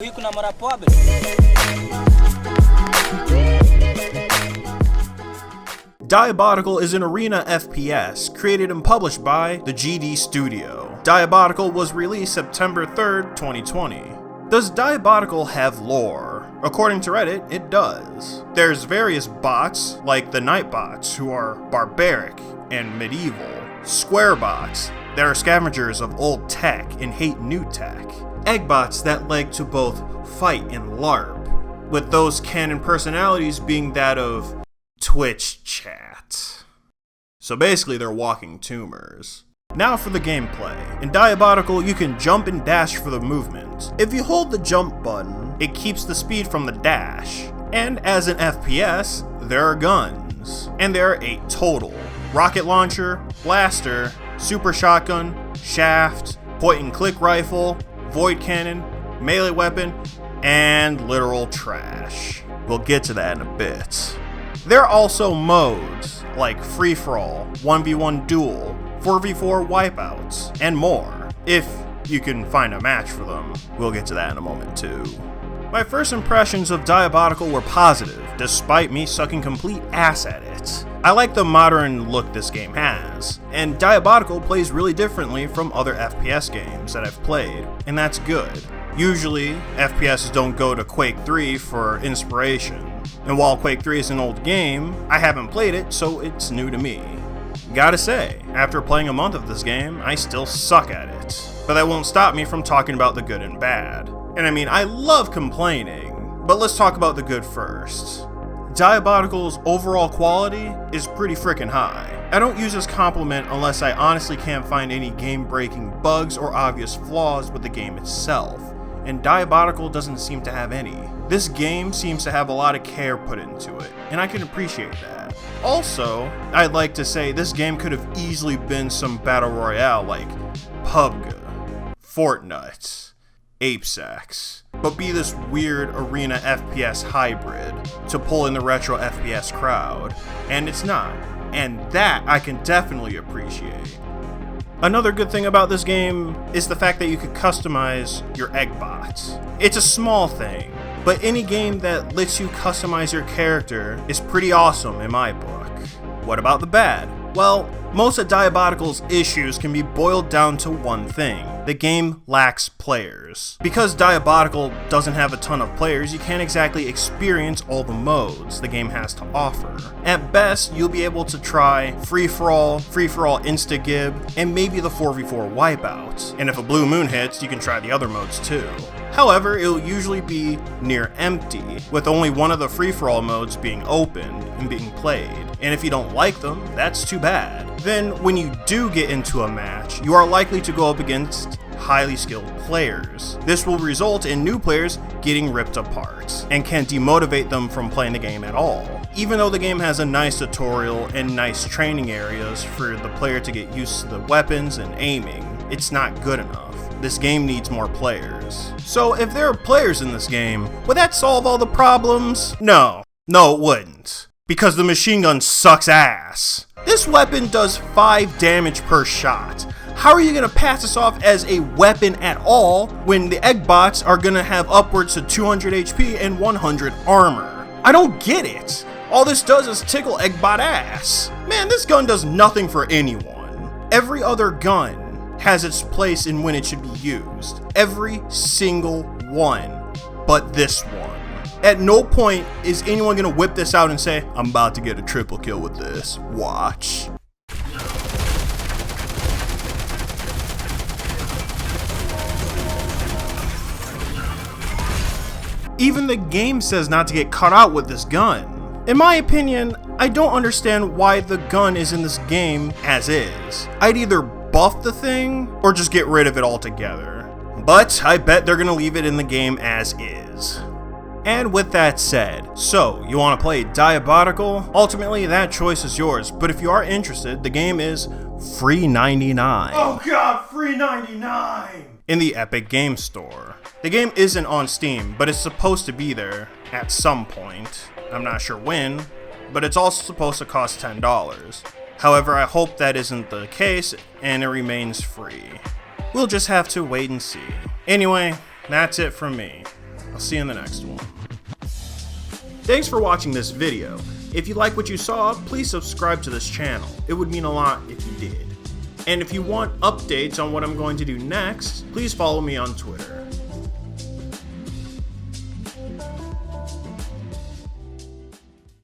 Rico namora pobre. Diabotical is an Arena FPS, created and published by the GD Studio. Diabotical was released September 3rd, 2020. Does Diabotical have lore? According to Reddit, it does. There's various bots, like the Nightbots, who are barbaric and medieval. Square bots, that are scavengers of old tech and hate new tech. Eggbots that like to both fight and LARP, with those canon personalities being that of Twitch chat. So basically they're walking tumors. Now for the gameplay. In Diabotical, you can jump and dash for the movement. If you hold the jump button, it keeps the speed from the dash. And as an FPS, there are guns. And there are 8 total. Rocket launcher, blaster, super shotgun, shaft, point and click rifle, void cannon, melee weapon, and literal trash. We'll get to that in a bit. There are also modes like free-for-all, 1v1 duel, 4v4 wipeouts, and more, if you can find a match for them. We'll get to that in a moment too. My first impressions of Diabotical were positive, despite me sucking complete ass at it. I like the modern look this game has, and Diabotical plays really differently from other FPS games that I've played, and that's good. Usually, FPSs don't go to Quake 3 for inspiration, and while Quake 3 is an old game, I haven't played it, so it's new to me. Gotta say, after playing a month of this game, I still suck at it, but that won't stop me from talking about the good and bad. And I mean, I love complaining, but let's talk about the good first. Diabotical's overall quality is pretty freaking high. I don't use this compliment unless I honestly can't find any game-breaking bugs or obvious flaws with the game itself, and Diabotical doesn't seem to have any. This game seems to have a lot of care put into it, and I can appreciate that. Also, I'd like to say this game could have easily been some battle royale like PUBG, Fortnite, AFPS, but be this weird Arena FPS hybrid to pull in the retro FPS crowd, and it's not, and that I can definitely appreciate. Another good thing about this game is the fact that you could customize your Eggbots. It's a small thing, but any game that lets you customize your character is pretty awesome in my book. What about the bad? Well, most of Diabotical's issues can be boiled down to one thing. The game lacks players. Because Diabotical doesn't have a ton of players, you can't exactly experience all the modes the game has to offer. At best, you'll be able to try free-for-all insta-gib, and maybe the 4v4 wipeouts. And if a blue moon hits, you can try the other modes too. However, it'll usually be near empty, with only one of the free-for-all modes being opened and being played. And if you don't like them, that's too bad. Then, when you do get into a match, you are likely to go up against highly skilled players. This will result in new players getting ripped apart, and can demotivate them from playing the game at all. Even though the game has a nice tutorial and nice training areas for the player to get used to the weapons and aiming, it's not good enough. This game needs more players. So if there are players in this game, would that solve all the problems? No, it wouldn't. Because the machine gun sucks ass. This weapon does 5 damage per shot. How are you going to pass this off as a weapon at all when the Eggbots are going to have upwards to 200 HP and 100 armor? I don't get it. All this does is tickle Eggbot ass. Man, this gun does nothing for anyone. Every other gun has its place in when it should be used. Every single one, but this one. At no point is anyone gonna whip this out and say, I'm about to get a triple kill with this. Watch. Even the game says not to get caught out with this gun. In my opinion, I don't understand why the gun is in this game as is. I'd either buff the thing or just get rid of it altogether. But I bet they're gonna leave it in the game as is. And with that said, so you want to play Diabotical? Ultimately, that choice is yours, but if you are interested, the game is free 99. Oh god, free 99! In the Epic Game Store. The game isn't on Steam, but it's supposed to be there at some point. I'm not sure when, but it's also supposed to cost $10. However, I hope that isn't the case and it remains free. We'll just have to wait and see. Anyway, that's it from me. I'll see you in the next one. Thanks for watching this video. If you like what you saw, please subscribe to this channel. It would mean a lot if you did. And if you want updates on what I'm going to do next, please follow me on Twitter.